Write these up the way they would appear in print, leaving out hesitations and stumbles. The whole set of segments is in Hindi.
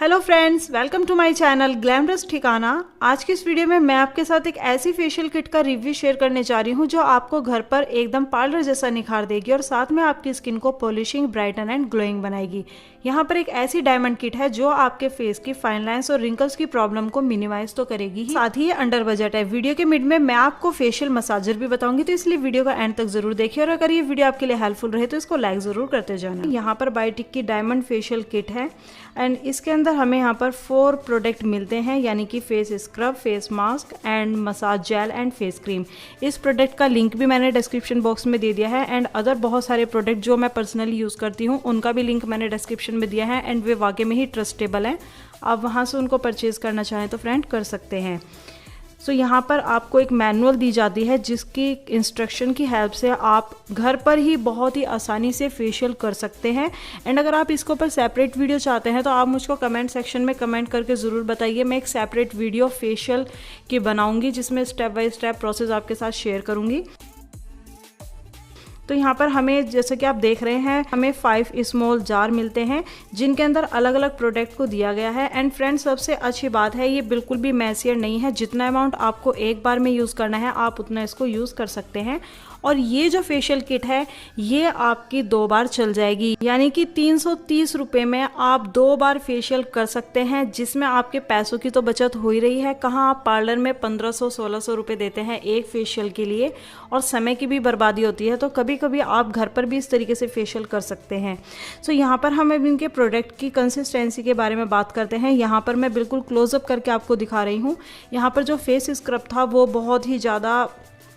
Hello friends, welcome to my channel glamorous ठिकाना। आज की इस वीडियो में मैं आपके साथ एक ऐसी फेशियल किट का रिव्यू शेयर करने जा रही हूँ जो आपको घर पर एकदम पार्लर जैसा निखार देगी और साथ में आपकी स्किन को पॉलिशिंग, ब्राइटन एंड ग्लोइंग बनाएगी। यहाँ पर एक ऐसी डायमंड किट है जो आपके फेस की फाइन लाइंस और रिंकल्स की प्रॉब्लम को मिनिमाइज तो करेगी ही, साथ ही ये अंडर बजट है। वीडियो के मिड में मैं आपको फेशियल मसाजर भी बताऊंगी, तो इसलिए वीडियो का एंड तक जरूर देखिए और अगर ये वीडियो आपके लिए हेल्पफुल रहे तो इसको लाइक जरूर करते जाना। यहाँ पर बायोटिक की डायमंड फेशियल किट है एंड इसके अंदर हमें यहाँ पर 4 प्रोडक्ट मिलते हैं, यानी कि face scrub, face mask and massage gel and face cream. इस प्रोडक्ट का लिंक भी मैंने डिस्क्रिप्शन बॉक्स में दे दिया है एंड अदर बहुत सारे प्रोडक्ट जो मैं पर्सनली यूज़ करती हूँ उनका भी लिंक मैंने डिस्क्रिप्शन में दिया है एंड वे वाकई में ही ट्रस्टेबल हैं। आप वहाँ से उनको परचेज करना चाहें तो फ्रेंड कर सकते हैं। सो यहाँ पर आपको एक मैनुअल दी जाती है जिसकी इंस्ट्रक्शन की हेल्प से आप घर पर ही बहुत ही आसानी से फेशियल कर सकते हैं। एंड अगर आप इसके ऊपर सेपरेट वीडियो चाहते हैं तो आप मुझको कमेंट सेक्शन में कमेंट करके ज़रूर बताइए। मैं एक सेपरेट वीडियो फेशियल की बनाऊंगी जिसमें स्टेप बाय स्टेप प्रोसेस आपके साथ शेयर करूँगी। तो यहाँ पर हमें जैसे कि आप देख रहे हैं हमें 5 स्मॉल जार मिलते हैं जिनके अंदर अलग अलग प्रोडक्ट को दिया गया है। एंड फ्रेंड्स, सबसे अच्छी बात है ये बिल्कुल भी मैसियर नहीं है। जितना अमाउंट आपको एक बार में यूज़ करना है आप उतना इसको यूज़ कर सकते हैं। और ये जो फेशियल किट है ये आपकी 2 बार चल जाएगी, यानी कि 330 रुपये में आप 2 बार फेशियल कर सकते हैं, जिसमें आपके पैसों की तो बचत हो ही रही है। कहाँ आप पार्लर में 1500-1600 रुपये देते हैं एक फेशियल के लिए और समय की भी बर्बादी होती है। तो कभी कभी आप घर पर भी इस तरीके से फेशियल कर सकते हैं। सो यहाँ पर हम इनके प्रोडक्ट की कंसिस्टेंसी के बारे में बात करते हैं। यहाँ पर मैं बिल्कुल क्लोजअप करके आपको दिखा रही हूँ। यहाँ पर जो फेस स्क्रब था वो बहुत ही ज़्यादा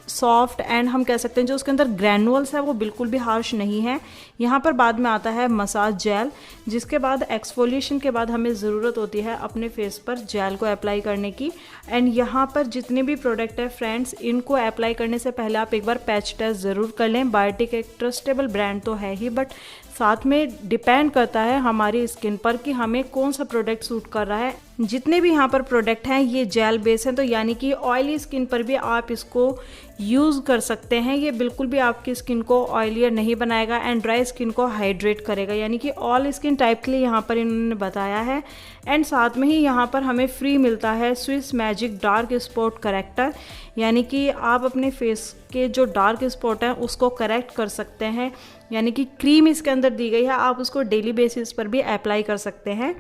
सॉफ्ट एंड हम कह सकते हैं जो उसके अंदर ग्रैनुअल्स है वो बिल्कुल भी हार्श नहीं है। यहाँ पर बाद में आता है मसाज जेल, जिसके बाद एक्सफोलिएशन के बाद हमें ज़रूरत होती है अपने फेस पर जेल को अप्लाई करने की। एंड यहाँ पर जितने भी प्रोडक्ट है फ्रेंड्स, इनको अप्लाई करने से पहले आप एक बार पैच टेस्ट ज़रूर कर लें। बायोटिक एक ट्रस्टेबल ब्रांड तो है ही, बट साथ में डिपेंड करता है हमारी स्किन पर कि हमें कौन सा प्रोडक्ट सूट कर रहा है। जितने भी यहाँ पर प्रोडक्ट हैं ये जेल बेस हैं, तो यानी कि ऑयली स्किन पर भी आप इसको यूज़ कर सकते हैं। ये बिल्कुल भी आपकी स्किन को ऑयलियर नहीं बनाएगा एंड ड्राई स्किन को हाइड्रेट करेगा, यानी कि ऑल स्किन टाइप के लिए यहाँ पर इन्होंने बताया है। एंड साथ में ही यहाँ पर हमें फ्री मिलता है Swiss magic dark spot character, यानी कि आप अपने फेस के जो डार्क स्पॉट हैं उसको करेक्ट कर सकते हैं। यानी कि क्रीम इसके अंदर दी गई है, आप उसको डेली बेसिस पर भी अप्लाई कर सकते हैं।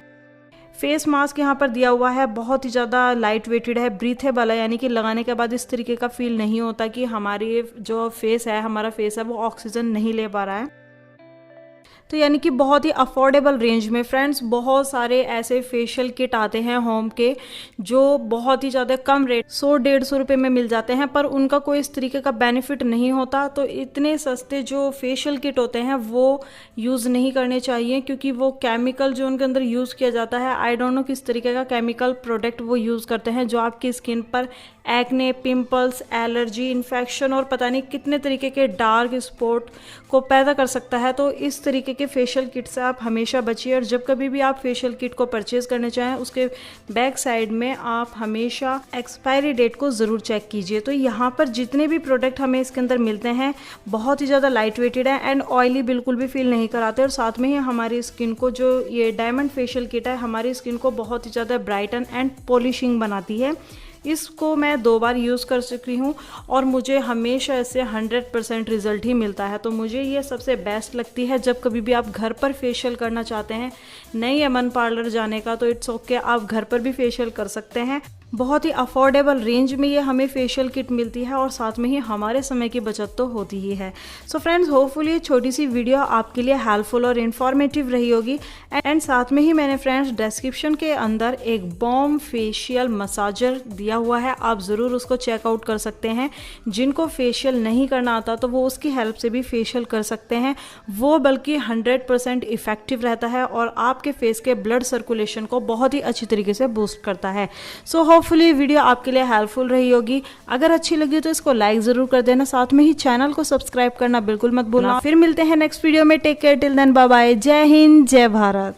फेस मास्क यहाँ पर दिया हुआ है, बहुत ही ज़्यादा लाइट वेटेड है, ब्रीथेबल है, यानी कि लगाने के बाद इस तरीके का फील नहीं होता कि हमारी जो फेस है, हमारा फेस है वो ऑक्सीजन नहीं ले पा रहा है। तो यानी कि बहुत ही अफोर्डेबल रेंज में फ्रेंड्स बहुत सारे ऐसे फेशियल किट आते हैं होम के जो बहुत ही ज़्यादा कम रेट 100-150 रुपये में मिल जाते हैं, पर उनका कोई इस तरीके का बेनिफिट नहीं होता। तो इतने सस्ते जो फेशियल किट होते हैं वो यूज़ नहीं करने चाहिए, क्योंकि वो केमिकल जो उनके अंदर यूज़ किया जाता है, आई डोंट नो किस तरीके का केमिकल प्रोडक्ट वो यूज़ करते हैं जो आपकी स्किन पर एक्ने, पिंपल्स, एलर्जी, इन्फेक्शन और पता नहीं कितने तरीके के डार्क स्पॉट को पैदा कर सकता है। तो इस तरीके के फेशियल किट से आप हमेशा बचिए और जब कभी भी आप फेशियल किट को परचेज करने चाहें उसके बैक साइड में आप हमेशा एक्सपायरी डेट को ज़रूर चेक कीजिए। तो यहाँ पर जितने भी प्रोडक्ट हमें इसके अंदर मिलते हैं बहुत ही ज़्यादा लाइट वेटेड है एंड ऑयली बिल्कुल भी फील नहीं कराते, और साथ में ही हमारी स्किन को जो ये डायमंड फेशियल किट है हमारी स्किन को बहुत ही ज़्यादा ब्राइटन एंड पॉलिशिंग बनाती है। इसको मैं 2 बार यूज़ कर चुकी हूँ और मुझे हमेशा इससे 100% रिज़ल्ट ही मिलता है। तो मुझे ये सबसे बेस्ट लगती है जब कभी भी आप घर पर फेशियल करना चाहते हैं, नहीं है मन पार्लर जाने का तो इट्स ओके, आप घर पर भी फेशियल कर सकते हैं। बहुत ही अफोर्डेबल रेंज में ये हमें फेशियल किट मिलती है और साथ में ही हमारे समय की बचत तो होती ही है। सो फ्रेंड्स, होपफुली ये छोटी सी वीडियो आपके लिए हेल्पफुल और इन्फॉर्मेटिव रही होगी। एंड साथ में ही मैंने फ्रेंड्स डिस्क्रिप्शन के अंदर एक बॉम फेशियल मसाजर दिया हुआ है, आप ज़रूर उसको चेकआउट कर सकते हैं। जिनको फेशियल नहीं करना आता तो वो उसकी हेल्प से भी फेशियल कर सकते हैं, वो बल्कि 100% इफेक्टिव रहता है और आपके फेस के ब्लड सर्कुलेशन को बहुत ही अच्छी तरीके से बूस्ट करता है। सो होपफुली वीडियो आपके लिए हेल्पफुल रही होगी। अगर अच्छी लगी तो इसको लाइक ज़रूर कर देना, साथ में ही चैनल को सब्सक्राइब करना बिल्कुल मत भूलना। फिर मिलते हैं नेक्स्ट वीडियो में। Take care, till then, bye bye. जय हिंद, जय भारत।